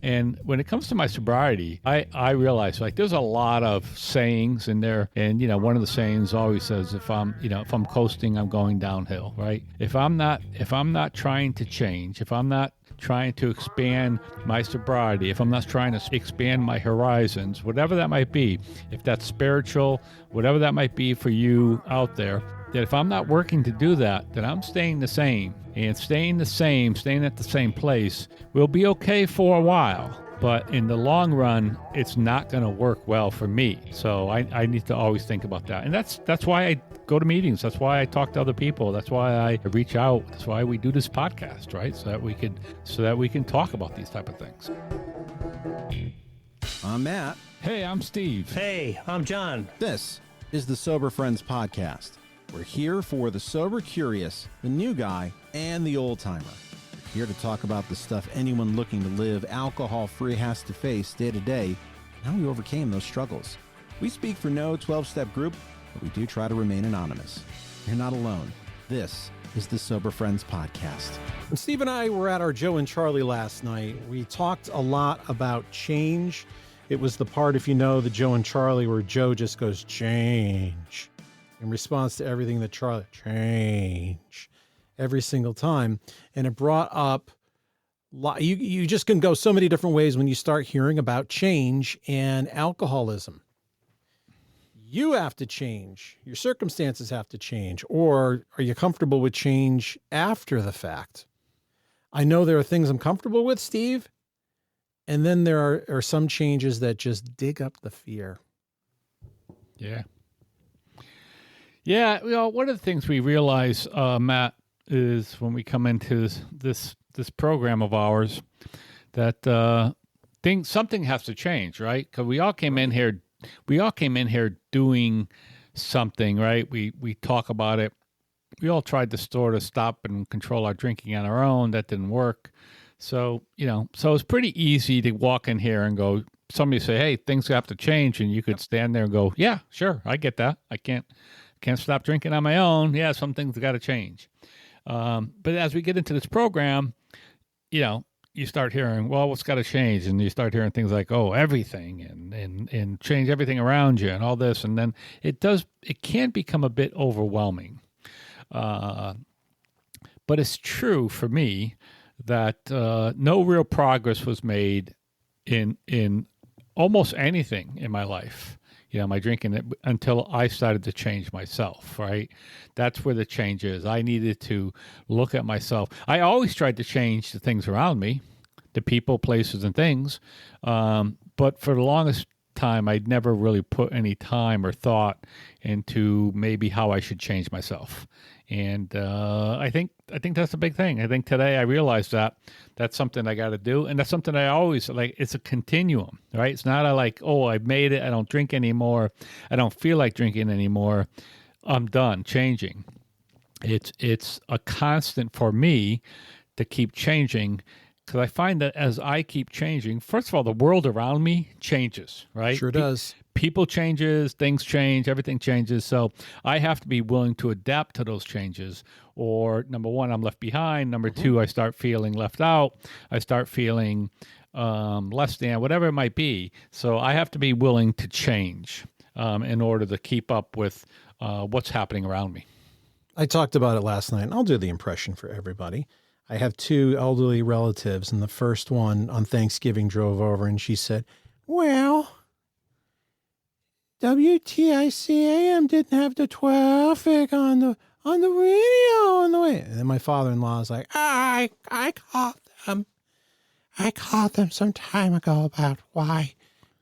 And when it comes to my sobriety, I realize like there's a lot of sayings in there. And, one of the sayings always says, if I'm coasting, I'm going downhill, right? If I'm not trying to change, if I'm not trying to expand my sobriety, if I'm not trying to expand my horizons, whatever that might be, if that's spiritual, whatever that might be for you out there, that if I'm not working to do that, then I'm staying the same. And staying at the same place will be okay for a while. But in the long run, it's not going to work well for me. So I need to always think about that. And that's why I go to meetings. That's why I talk to other people. That's why I reach out. That's why we do this podcast, right? So that we can talk about these type of things. I'm Matt. Hey, I'm Steve. Hey, I'm John. This is the Sober Friends Podcast. We're here for the sober curious, the new guy, and the old timer. We're here to talk about the stuff anyone looking to live alcohol-free has to face day to day, and how we overcame those struggles. We speak for no 12-step group, but we do try to remain anonymous. You're not alone. This is the Sober Friends Podcast. When Steve and I were at our Joe and Charlie last night, we talked a lot about change. It was the part, if you know, the Joe and Charlie, where Joe just goes, change, in response to everything that Charlie, change, every single time. And it brought up, you just can go so many different ways when you start hearing about change and alcoholism. You have to change. Your circumstances have to change. Or are you comfortable with change after the fact? I know there are things I'm comfortable with, Steve. And then there are some changes that just dig up the fear. Yeah. Yeah. One of the things we realize, Matt, is when we come into this program of ours, that something has to change, right? Because we all came in here doing something, right? We talk about it. We all tried to stop and control our drinking on our own. That didn't work. So it's pretty easy to walk in here and go, somebody say, hey, things have to change. And you could stand there and go, yeah, sure. I get that. I can't stop drinking on my own. Yeah. Some things got to change. But as we get into this program, you start hearing, well, what's got to change? And you start hearing things like, oh, everything and change everything around you and all this. And then it can become a bit overwhelming. But it's true for me that no real progress was made in almost anything in my life. My drinking until I started to change myself, right? That's where the change is. I needed to look at myself. I always tried to change the things around me, the people, places, and things. But for the longest time, I'd never really put any time or thought into maybe how I should change myself. And I think that's a big thing. I think today I realized that that's something I got to do. And that's something I always like. It's a continuum, right? It's not I've made it. I don't drink anymore. I don't feel like drinking anymore. I'm done changing. It's a constant for me to keep changing, because I find that as I keep changing, first of all, the world around me changes, right? Sure does. People changes, things change, everything changes. So I have to be willing to adapt to those changes. Or number one, I'm left behind. Number two, I start feeling left out. I start feeling less than, whatever it might be. So I have to be willing to change in order to keep up with what's happening around me. I talked about it last night, and I'll do the impression for everybody. I have two elderly relatives, and the first one on Thanksgiving drove over, and she said, well, WTICAM didn't have the traffic on the radio on the way. And then my father-in-law is like, I called them. I called them some time ago about why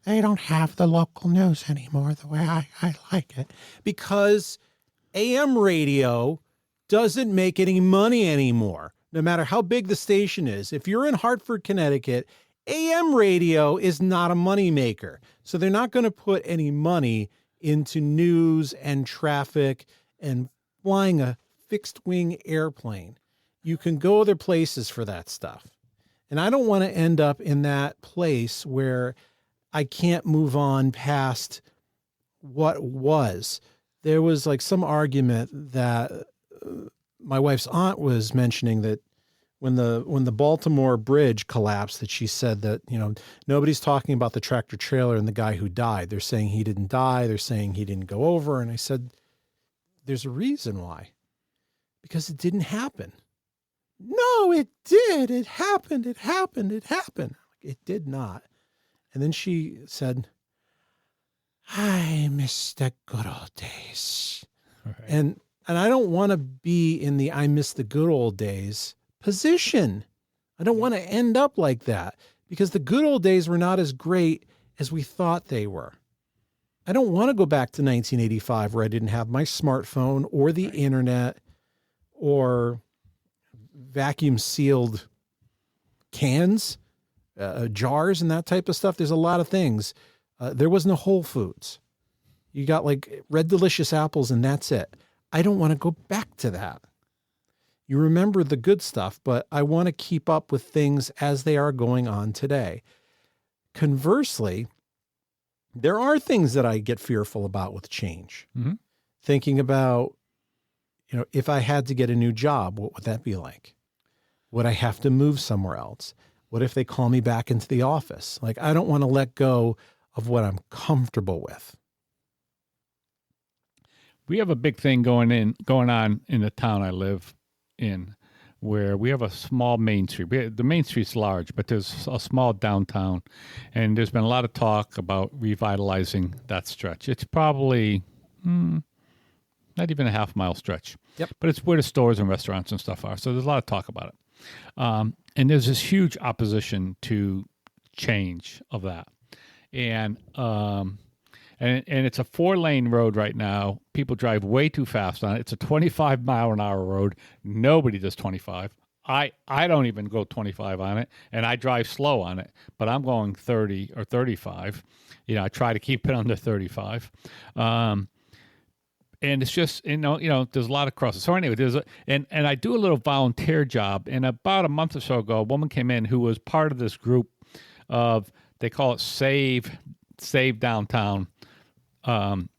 they don't have the local news anymore the way I like it. Because AM radio doesn't make any money anymore, no matter how big the station is. If you're in Hartford, Connecticut, AM radio is not a moneymaker. So they're not going to put any money into news and traffic and flying a fixed-wing airplane. You can go other places for that stuff. And I don't want to end up in that place where I can't move on past what was. There was like some argument that my wife's aunt was mentioning that when the Baltimore bridge collapsed, that she said that, nobody's talking about the tractor trailer and the guy who died. They're saying he didn't die. They're saying he didn't go over. And I said, there's a reason why. Because it didn't happen. No, it did. It happened. It happened. It happened. It did not. And then she said, I miss the good old days. Right. And I don't want to be in the I miss the good old days position. I don't want to end up like that, because the good old days were not as great as we thought they were. I don't want to go back to 1985 where I didn't have my smartphone or the internet or vacuum sealed cans, jars and that type of stuff. There's a lot of things. There was no Whole Foods. You got like Red Delicious apples and that's it. I don't want to go back to that. You remember the good stuff, but I want to keep up with things as they are going on today. Conversely, there are things that I get fearful about with change. Mm-hmm. Thinking about, if I had to get a new job, what would that be like? Would I have to move somewhere else? What if they call me back into the office? Like, I don't want to let go of what I'm comfortable with. We have a big thing going on in the town I live in, where we have a small main street. The main street's large, but there's a small downtown, and there's been a lot of talk about revitalizing that stretch. It's probably not even a half-mile stretch. Yep. But it's where the stores and restaurants and stuff are, so there's a lot of talk about it. And there's this huge opposition to change of that. And it's a 4-lane road right now. People drive way too fast on it. It's a 25-mile-an-hour road. Nobody does 25. I don't even go 25 on it, and I drive slow on it, but I'm going 30 or 35. I try to keep it under 35. And it's just, there's a lot of crosses. So anyway, and I do a little volunteer job. And about a month or so ago, a woman came in who was part of this group of, they call it Save Downtown. And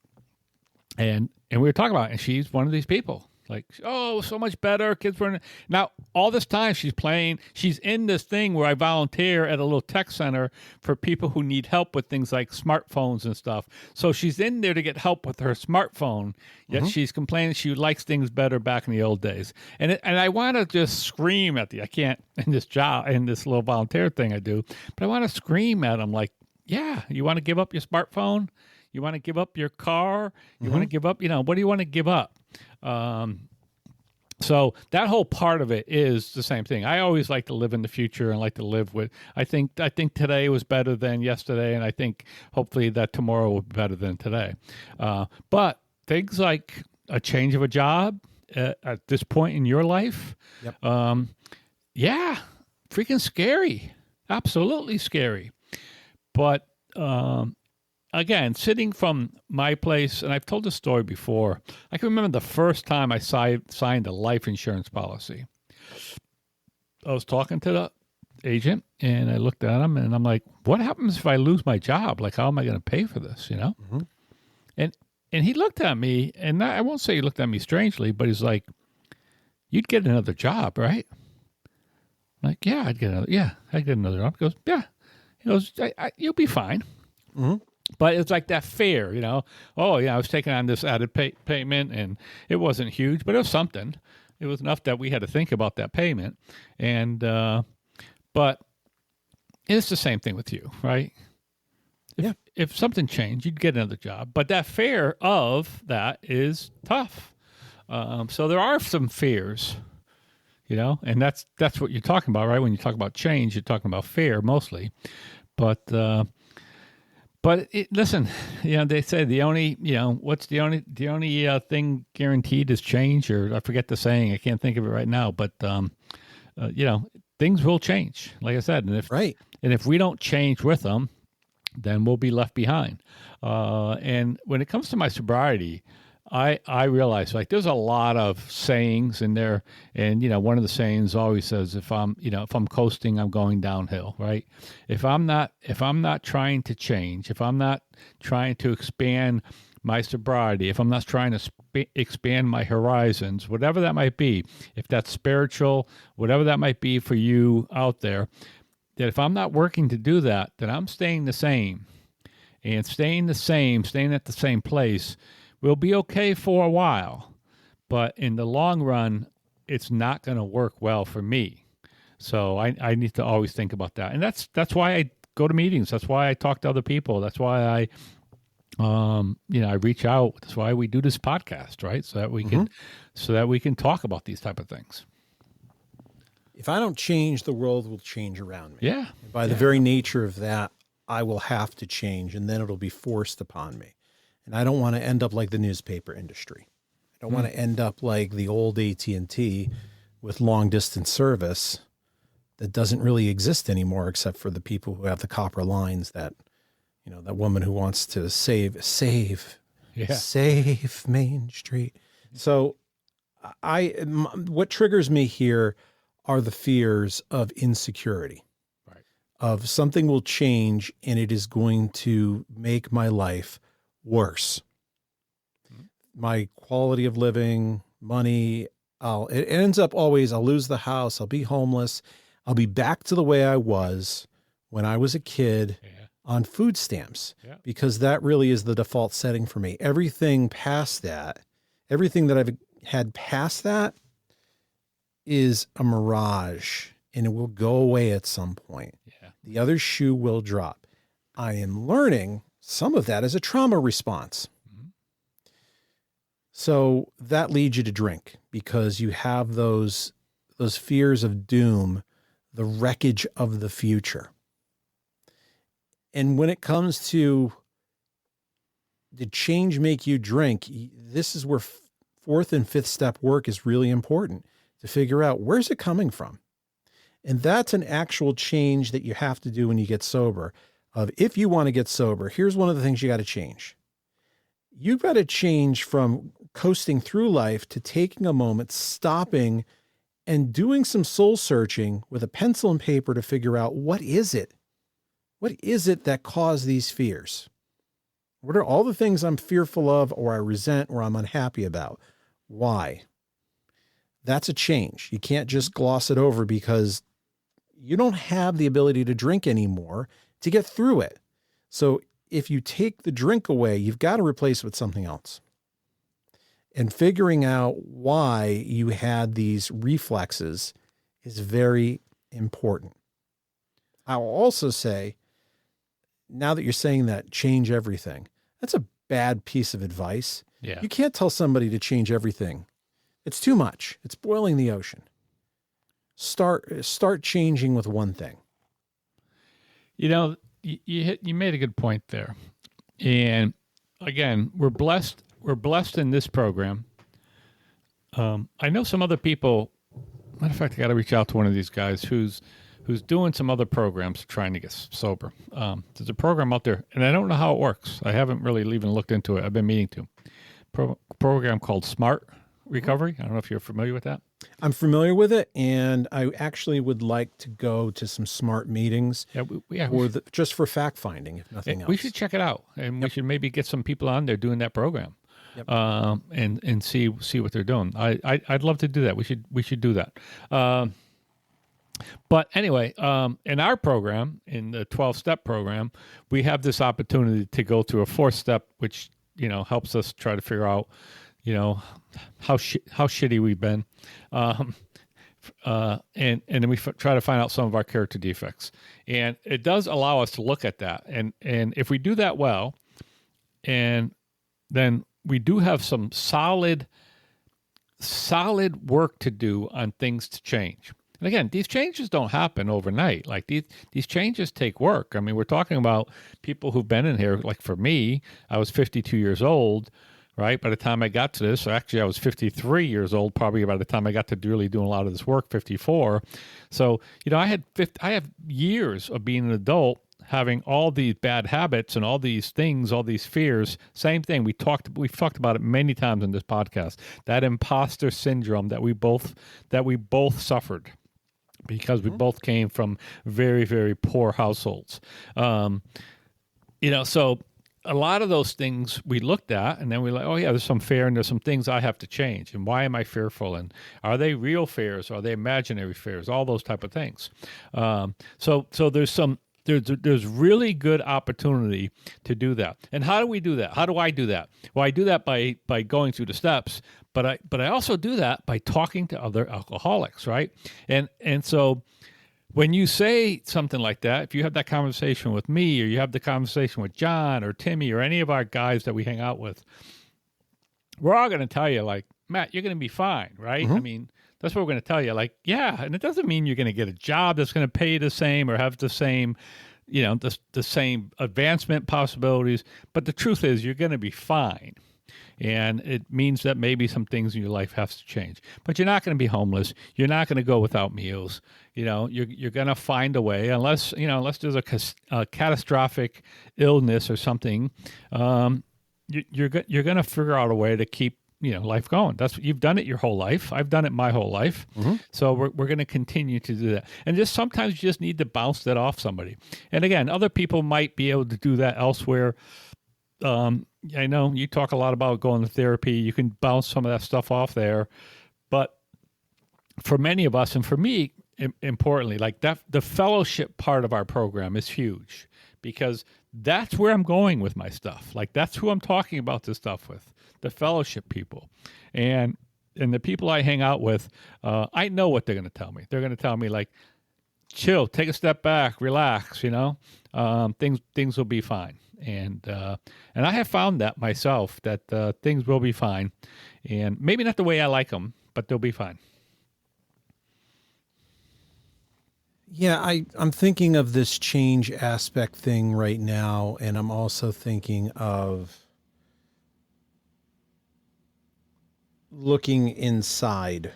we were talking about it, and she's one of these people. Like, oh, so much better. Kids were now all this time she's in this thing where I volunteer at a little tech center for people who need help with things like smartphones and stuff. So she's in there to get help with her smartphone, yet she's complaining she likes things better back in the old days. And I want to just scream at I can't in this job, in this little volunteer thing I do, but I want to scream at them like, yeah, you want to give up your smartphone? You want to give up your car? You want to give up, what do you want to give up? So that whole part of it is the same thing. I always like to live in the future and like to live with, I think today was better than yesterday. And I think hopefully that tomorrow will be better than today. But things like a change of a job at this point in your life. Yep. Yeah, freaking scary. Absolutely scary. But, again, sitting from my place, and I've told this story before, I can remember the first time I signed a life insurance policy. I was talking to the agent, and I looked at him, and I'm like, what happens if I lose my job? Like, how am I going to pay for this, And he looked at me, and I won't say he looked at me strangely, but he's like, you'd get another job, right? I'm like, yeah, I'd get another job. He goes, yeah. He goes, you'll be fine. Mm-hmm. But it's like that fear, Oh, yeah, I was taking on this added payment, and it wasn't huge, but it was something. It was enough that we had to think about that payment. And but it's the same thing with you, right? If something changed, you'd get another job. But that fear of that is tough. So there are some fears, and that's what you're talking about, right? When you talk about change, you're talking about fear mostly. But listen, they say the only, what's the only thing guaranteed is change, or I forget the saying. I can't think of it right now, but, things will change, like I said. And if we don't change with them, then we'll be left behind. And when it comes to my sobriety, I realize like there's a lot of sayings in there, and one of the sayings always says if I'm coasting, I'm going downhill, right? If I'm not trying to change, if I'm not trying to expand my sobriety, if I'm not trying to expand my horizons, whatever that might be, if that's spiritual, whatever that might be for you out there, that if I'm not working to do that, then I'm staying the same. And staying at the same place will be okay for a while. But in the long run, it's not going to work well for me. So I need to always think about that. And that's why I go to meetings. That's why I talk to other people. That's why I I reach out. That's why we do this podcast, right? So that we can talk about these type of things. If I don't change, the world will change around me. Yeah. And by the very nature of that, I will have to change, and then it'll be forced upon me. And I don't want to end up like the newspaper industry. I don't want to end up like the old AT&T with long distance service that doesn't really exist anymore, except for the people who have the copper lines that, that woman who wants to save Main Street. So what triggers me here are the fears of insecurity, right? Of something will change and it is going to make my life worse. Mm-hmm. My quality of living, money, it ends up always, I'll lose the house, I'll be homeless, I'll be back to the way I was when I was a kid on food stamps, because that really is the default setting for me. Everything past that, everything that I've had past that is a mirage, and it will go away at some point. Yeah. The other shoe will drop. I am learning some of that as a trauma response. Mm-hmm. So that leads you to drink, because you have those fears of doom, the wreckage of the future. And when it comes to, did change make you drink? This is where fourth and fifth step work is really important, to figure out where's it coming from. And that's an actual change that you have to do when you get sober. If you want to get sober, here's one of the things you got to change. You've got to change from coasting through life to taking a moment, stopping, and doing some soul searching with a pencil and paper to figure out, what is it? What is it that caused these fears? What are all the things I'm fearful of, or I resent, or I'm unhappy about? Why? That's a change. You can't just gloss it over, because you don't have the ability to drink anymore to get through it. So if you take the drink away, you've got to replace it with something else. And figuring out why you had these reflexes is very important. I'll also say, now that you're saying that, change everything. That's a bad piece of advice. Yeah. You can't tell somebody to change everything. It's too much. It's boiling the ocean. Start changing with one thing. You made a good point there. And again, we're blessed in this program. I know some other people, matter of fact, I got to reach out to one of these guys who's doing some other programs trying to get sober. There's a program out there, and I don't know how it works. I haven't really even looked into it. I've been meaning to. Program called Smart Recovery. I don't know if you're familiar with that. I'm familiar with it, and I actually would like to go to some SMART meetings. Just for fact finding, if nothing else. We should check it out, and we should maybe get some people on there doing that program, and see what they're doing. I'd love to do that. We should do that. But anyway, in our program, in the 12-step program, we have this opportunity to go to a 4th step, which helps us try to figure out how shitty we've been, and then we try to find out some of our character defects, and it does allow us to look at that, and if we do that well, and then we do have some solid work to do on things to change. And again, these changes don't happen overnight. Like these changes take work. I mean, we're talking about people who've been in here. Like for me, I was 52 years old, right? By the time I got to this, actually I was 53 years old, probably by the time I got to really doing a lot of this work, 54. So, I have years of being an adult, having all these bad habits and all these things, all these fears. Same thing. We've talked about it many times in this podcast, that imposter syndrome that we both suffered, because we both came from very, very poor households. So a lot of those things we looked at, and then we're like, oh yeah, there's some fear, and there's some things I have to change, and why am I fearful, and are they real fears, are they imaginary fears, all those type of things. So there's really good opportunity to do that. And how do we do that? How do I do that? Well, I do that by going through the steps, but I also do that by talking to other alcoholics, right? And so when you say something like that, if you have that conversation with me, or you have the conversation with John or Timmy or any of our guys that we hang out with, we're all going to tell you, like, Matt, you're going to be fine, right? I mean, that's what we're going to tell you. Like, yeah, and it doesn't mean you're going to get a job that's going to pay you the same or have the same, the same advancement possibilities. But the truth is, you're going to be fine. And it means that maybe some things in your life have to change. But you're not going to be homeless. You're not going to go without meals. You're going to find a way, unless there's a catastrophic illness or something. You're going to figure out a way to keep life going. You've done it your whole life. I've done it my whole life. So we're going to continue to do that. And just sometimes you just need to bounce that off somebody. And again, other people might be able to do that elsewhere. I know you talk a lot about going to therapy. You can bounce some of that stuff off there. But for many of us, and for me, importantly, like that, the fellowship part of our program is huge, because that's where I'm going with my stuff. Like, that's who I'm talking about this stuff with, the fellowship people. And the people I hang out with, I know what they're going to tell me. They're going to tell me, like, chill, take a step back, relax, things will be fine. And I have found that myself, that things will be fine, and maybe not the way I like them, but they'll be fine. Yeah, I'm thinking of this change aspect thing right now, and I'm also thinking of looking inside.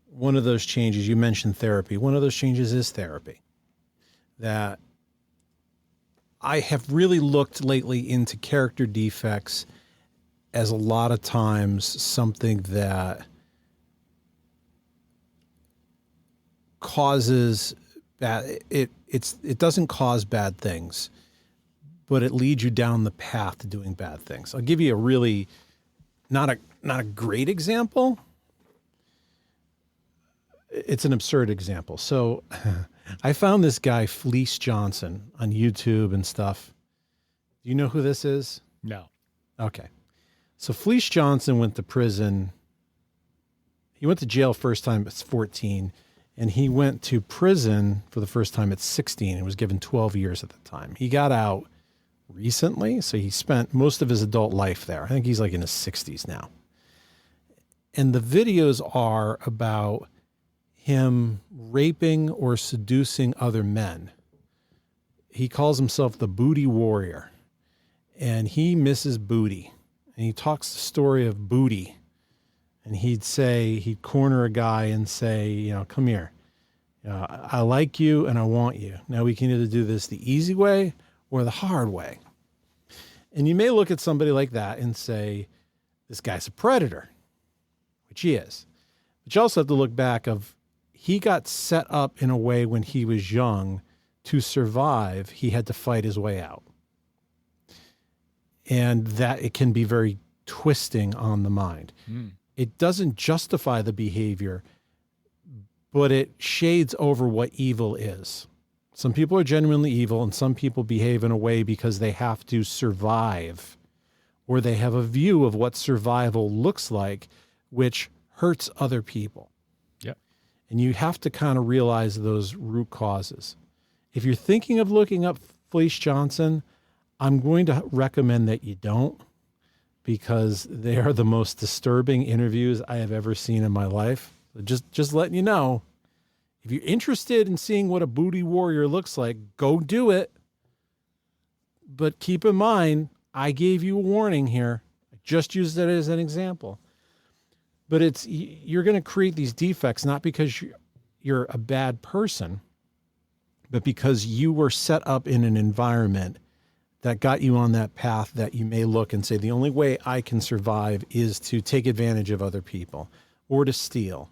One of those changes, you mentioned therapy. One of those changes is therapy. That I have really looked lately into character defects as a lot of times something that causes bad. It doesn't cause bad things, but it leads you down the path to doing bad things. I'll give you a really not a great example. It's an absurd example. So I found this guy, Fleece Johnson, on YouTube and stuff. Do you know who this is? No. Okay. So Fleece Johnson went to prison. He went to jail first time at 14, and he went to prison for the first time at 16 and was given 12 years at the time. He got out recently, so he spent most of his adult life there. I think he's like in his 60s now. And the videos are about him raping or seducing other men. He calls himself the booty warrior, and he misses booty. And he talks the story of booty, and he'd corner a guy and say, come here. I like you and I want you. Now we can either do this the easy way or the hard way. And you may look at somebody like that and say, this guy's a predator, which he is. But you also have to look back of, he got set up in a way when he was young to survive. He had to fight his way out. And that it can be very twisting on the mind. It doesn't justify the behavior, but it shades over what evil is. Some people are genuinely evil, and some people behave in a way because they have to survive, or they have a view of what survival looks like, which hurts other people. And you have to kind of realize those root causes. If you're thinking of looking up Fleece Johnson, I'm going to recommend that you don't, because they are the most disturbing interviews I have ever seen in my life. Just letting you know, if you're interested in seeing what a booty warrior looks like, go do it. But keep in mind, I gave you a warning here. I just used it as an example. But you're going to create these defects, not because you're a bad person, but because you were set up in an environment that got you on that path that you may look and say, the only way I can survive is to take advantage of other people, or to steal,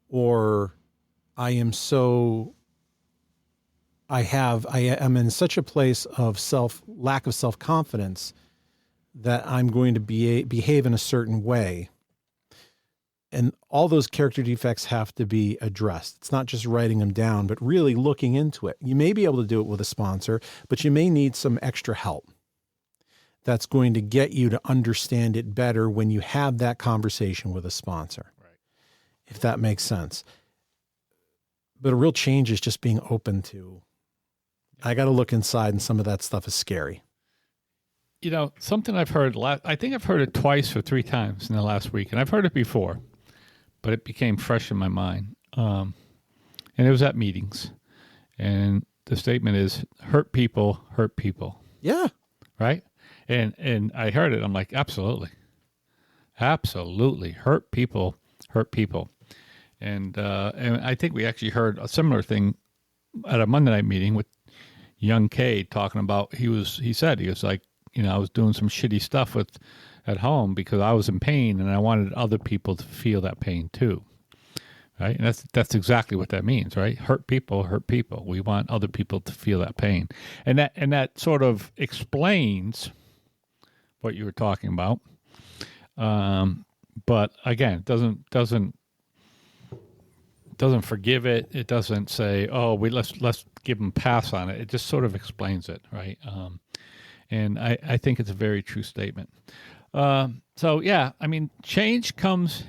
or I'm so I am in such a place of lack of self-confidence that I'm going to behave in a certain way. And all those character defects have to be addressed. It's not just writing them down, but really looking into it. You may be able to do it with a sponsor, but you may need some extra help. That's going to get you to understand it better when you have that conversation with a sponsor. Right. If that makes sense. But a real change is just being open to, I got to look inside, and some of that stuff is scary. You know, something I've heard, I think I've heard it twice or 3 times in the last week, and I've heard it before, but it became fresh in my mind. And it was at meetings. And the statement is, hurt people hurt people. Yeah. Right? And I heard it. I'm like, absolutely. Absolutely. Hurt people hurt people. And I think we actually heard a similar thing at a Monday night meeting with young Cade talking about, he said, like, you know, I was doing some shitty stuff at home because I was in pain and I wanted other people to feel that pain too. Right? And that's exactly what that means, right? Hurt people hurt people. We want other people to feel that pain. And that sort of explains what you were talking about. But again, it doesn't forgive it. It doesn't say, oh, let's give them pass on it. It just sort of explains it, right? And I think it's a very true statement. So yeah, I mean, change comes.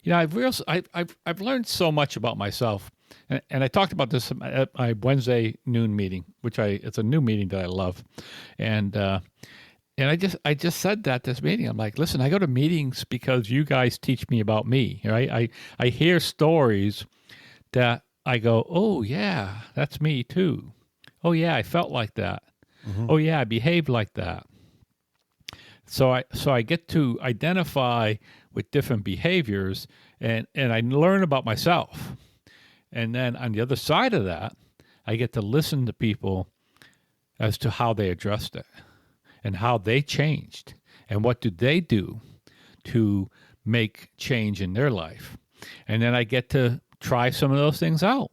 You know, I've learned so much about myself, and I talked about this at my Wednesday noon meeting, it's a new meeting that I love, and I just said that this meeting. I'm like, listen, I go to meetings because you guys teach me about me, right? I hear stories that I go, oh yeah, that's me too. Oh yeah, I felt like that. Mm-hmm. Oh yeah, I behaved like that. So I get to identify with different behaviors and I learn about myself. And then on the other side of that, I get to listen to people as to how they addressed it and how they changed and what do they do to make change in their life. And then I get to try some of those things out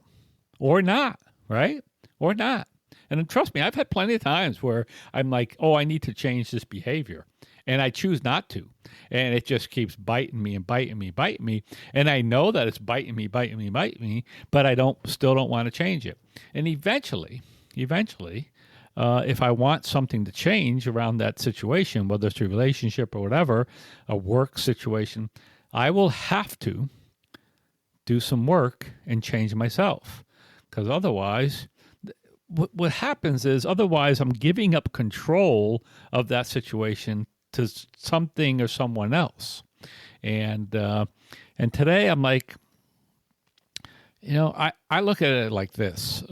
or not, right? Or not. And trust me, I've had plenty of times where I'm like, oh, I need to change this behavior. And I choose not to. And it just keeps biting me and biting me, biting me. And I know that it's biting me, but I still don't want to change it. And eventually, if I want something to change around that situation, whether it's a relationship or whatever, a work situation, I will have to do some work and change myself. Because otherwise, what happens is I'm giving up control of that situation to something or someone else. And today I'm like, you know, I look at it like this.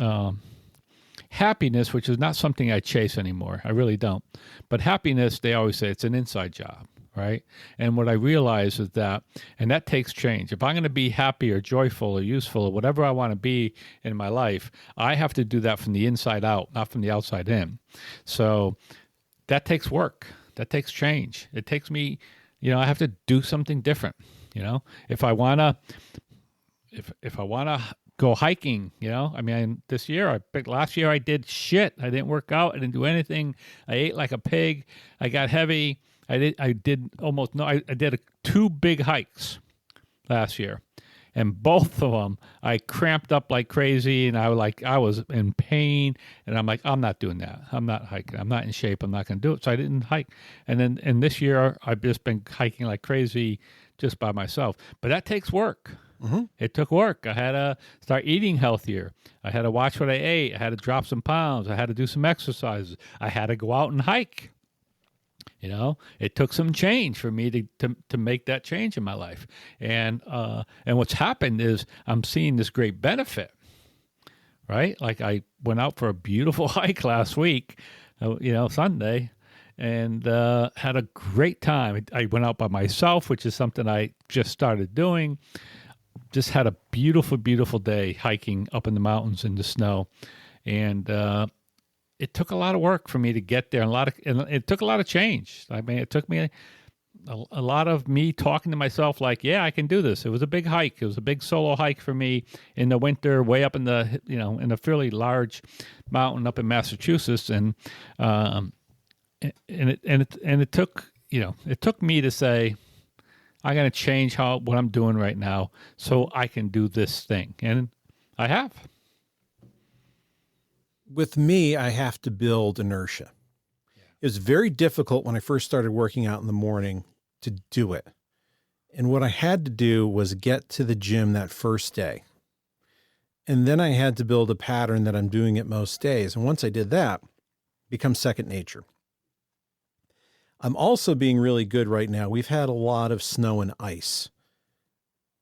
Happiness, which is not something I chase anymore. I really don't. But happiness, they always say it's an inside job, right? And what I realize is that takes change. If I'm going to be happy or joyful or useful or whatever I want to be in my life, I have to do that from the inside out, not from the outside in. So that takes work. That takes change. It takes me, you know, I have to do something different. You know, if I want to go hiking, you know, I mean, last year I did shit. I didn't work out. I didn't do anything. I ate like a pig. I got heavy. I did 2 big hikes last year. And both of them, I cramped up like crazy, and I was in pain. And I'm like, I'm not doing that. I'm not hiking. I'm not in shape. I'm not going to do it. So I didn't hike. And this year, I've just been hiking like crazy just by myself. But that takes work. Mm-hmm. It took work. I had to start eating healthier. I had to watch what I ate. I had to drop some pounds. I had to do some exercises. I had to go out and hike. You know, it took some change for me to make that change in my life. And what's happened is I'm seeing this great benefit, right? Like I went out for a beautiful hike last week, Sunday, and had a great time. I went out by myself, which is something I just started doing. Just had a beautiful, beautiful day hiking up in the mountains in the snow. And it took a lot of work for me to get there, and it took a lot of change. I mean, it took me a lot of me talking to myself like, yeah, I can do this. It was a big hike. It was a big solo hike for me in the winter, way up in the, in a fairly large mountain up in Massachusetts. And it took, it took me to say, I'm going to change what I'm doing right now so I can do this thing. And I have. With me, I have to build inertia. It was very difficult when I first started working out in the morning to do it. And what I had to do was get to the gym that first day. And then I had to build a pattern that I'm doing it most days. And once I did that, it becomes second nature. I'm also being really good right now. We've had a lot of snow and ice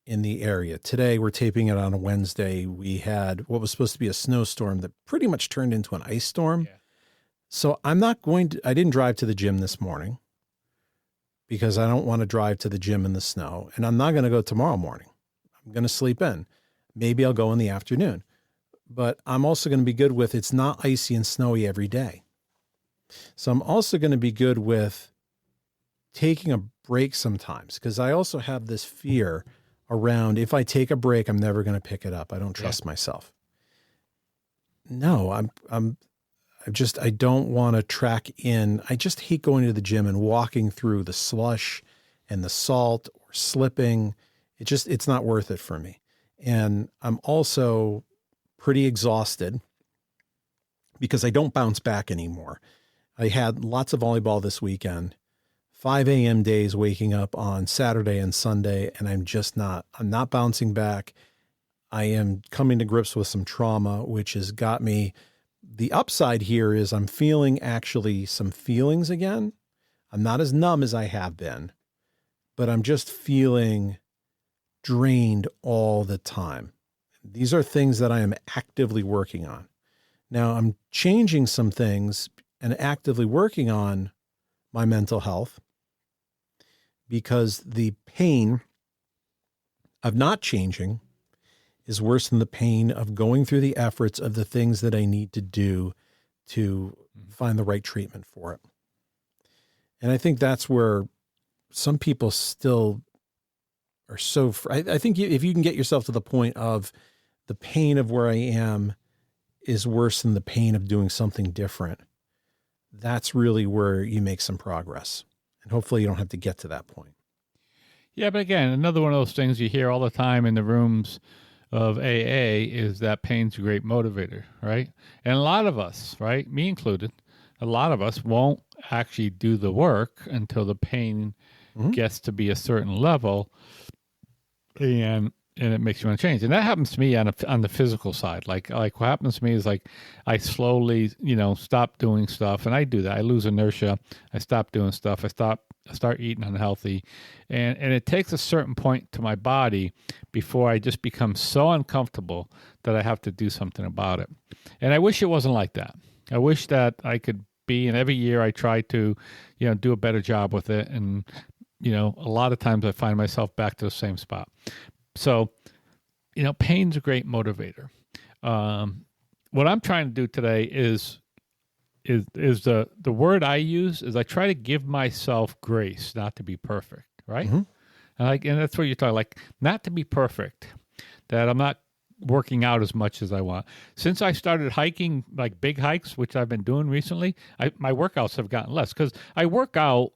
in the area. Today, we're taping it on a Wednesday. We had what was supposed to be a snowstorm that pretty much turned into an ice storm. Yeah. So I didn't drive to the gym this morning because I don't want to drive to the gym in the snow. And I'm not going to go tomorrow morning. I'm going to sleep in. Maybe I'll go in the afternoon. But I'm also going to be good with it's not icy and snowy every day. So I'm also going to be good with taking a break sometimes because I also have this fear around if I take a break, I'm never going to pick it up. I don't trust myself. No, I don't want to track in. I just hate going to the gym and walking through the slush and the salt or slipping. It's not worth it for me. And I'm also pretty exhausted because I don't bounce back anymore. I had lots of volleyball this weekend, 5 a.m. days waking up on Saturday and Sunday, and I'm not bouncing back. I am coming to grips with some trauma, which has got me. The upside here is I'm feeling actually some feelings again. I'm not as numb as I have been, but I'm just feeling drained all the time. These are things that I am actively working on. Now I'm changing some things and actively working on my mental health because the pain of not changing is worse than the pain of going through the efforts of the things that I need to do to find the right treatment for it. And I think that's where some people still are so, I think if you can get yourself to the point of the pain of where I am is worse than the pain of doing something different, that's really where you make some progress. And hopefully you don't have to get to that point. Yeah, but again, another one of those things you hear all the time in the rooms of AA is that pain's a great motivator, right? And a lot of us, right, me included, a lot of us won't actually do the work until the pain gets to be a certain level, and it makes you want to change. And that happens to me on the physical side. Like what happens to me is like I slowly, stop doing stuff, and I do that. I lose inertia. I stop doing stuff. I start eating unhealthy, and it takes a certain point to my body before I just become so uncomfortable that I have to do something about it. And I wish it wasn't like that. I wish that I could be, and every year I try to, do a better job with it. And, a lot of times I find myself back to the same spot. So, pain's a great motivator. What I'm trying to do today is the word I use is I try to give myself grace, not to be perfect, right? Mm-hmm. And that's what you're talking, like not to be perfect, that I'm not working out as much as I want. Since I started hiking, like big hikes, which I've been doing recently, my workouts have gotten less because I work out.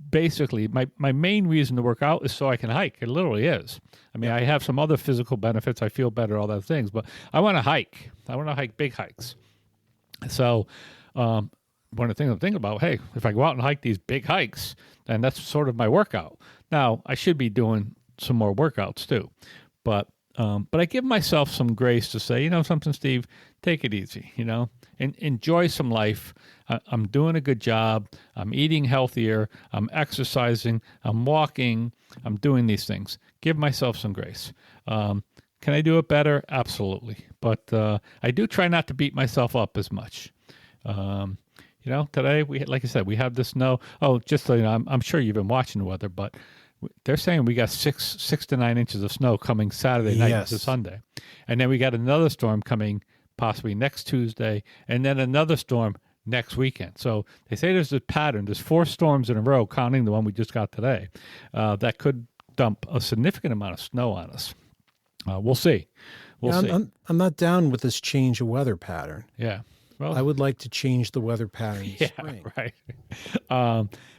Basically, my main reason to work out is so I can hike. It literally is. I mean, I have some other physical benefits. I feel better, all those things, but I want to hike. I want to hike big hikes. So one of the things I'm thinking about, hey, if I go out and hike these big hikes, then that's sort of my workout. Now, I should be doing some more workouts too. But I give myself some grace to say, something, Steve, take it easy, and enjoy some life. I'm doing a good job. I'm eating healthier. I'm exercising. I'm walking. I'm doing these things. Give myself some grace. Can I do it better? Absolutely. But I do try not to beat myself up as much. Today, like I said, we have the snow. Oh, just so you know, I'm sure you've been watching the weather, but they're saying we got 6 to 9 inches of snow coming Saturday night to Sunday. And then we got another storm coming possibly next Tuesday, and then another storm next weekend. So they say there's a pattern. There's 4 storms in a row, counting the one we just got today, that could dump a significant amount of snow on us. We'll see. We'll see. I'm not down with this change of weather pattern. Yeah. Well, I would like to change the weather pattern in spring. Right.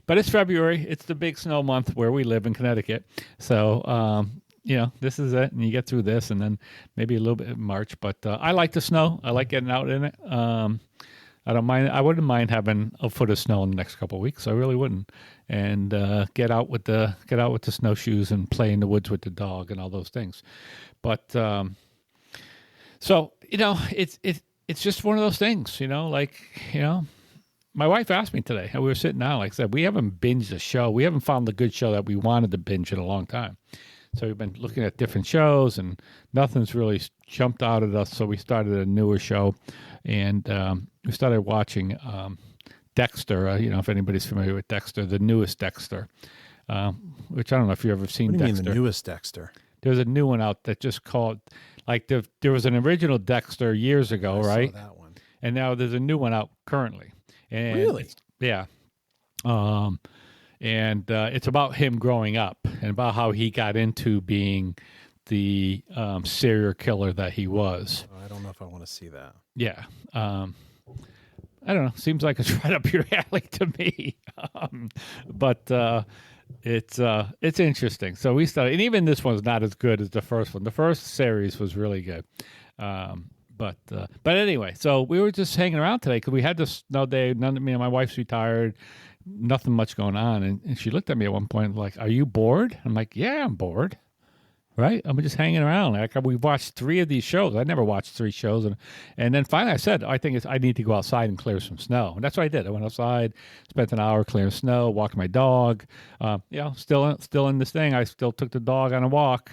But it's February. It's the big snow month where we live in Connecticut. So, this is it. And you get through this and then maybe a little bit in March. But I like the snow. I like getting out in it. I don't mind. I wouldn't mind having a foot of snow in the next couple of weeks. I really wouldn't. And get out with the snowshoes and play in the woods with the dog and all those things. But so it's just one of those things. My wife asked me today. We were sitting down. Like I said, we haven't binged a show. We haven't found the good show that we wanted to binge in a long time. So we've been looking at different shows, and nothing's really jumped out at us. So we started a newer show, and we started watching Dexter. If anybody's familiar with Dexter, the newest Dexter, which I don't know if you've ever seen. What do you Dexter. mean the newest Dexter? There's a new one out that just called, like there was an original Dexter years ago, right? I saw that one. And now there's a new one out currently. And Really? Yeah. It's about him growing up and about how he got into being the serial killer that he was. I don't know if I want to see that. Yeah. I don't know. Seems like it's right up your alley to me. But it's interesting. So we started, and even this one's not as good as the first one. The first series was really good. But anyway, so we were just hanging around today because we had this snow day. My wife's retired, nothing much going on. And she looked at me at one point like, "Are you bored?" I'm like, "Yeah, I'm bored." Right? I'm just hanging around. Like we watched 3 of these shows. I never watched 3 shows. And then finally I said, I need to go outside and clear some snow. And that's what I did. I went outside, spent an hour clearing snow, walking my dog. Still in this thing. I still took the dog on a walk.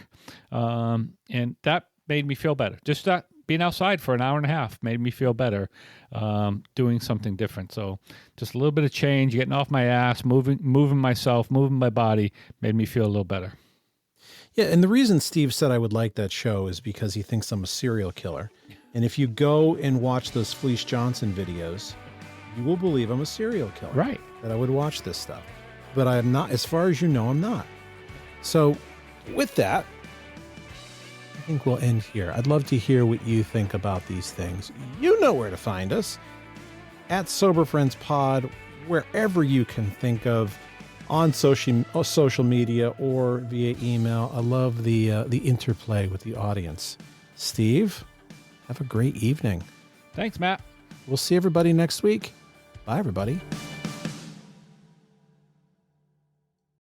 And that made me feel better. Just that being outside for an hour and a half made me feel better, doing something different. So just a little bit of change, getting off my ass, moving myself, moving my body made me feel a little better. Yeah, and the reason Steve said I would like that show is because he thinks I'm a serial killer. And if you go and watch those Fleece Johnson videos, you will believe I'm a serial killer. Right. That I would watch this stuff. But I am not, as far as you know, I'm not. So with that, I think we'll end here. I'd love to hear what you think about these things. You know where to find us. At Sober Friends Pod, wherever you can think of, on social media or via email. I love the interplay with the audience. Steve, have a great evening. Thanks, Matt. We'll see everybody next week. Bye, everybody.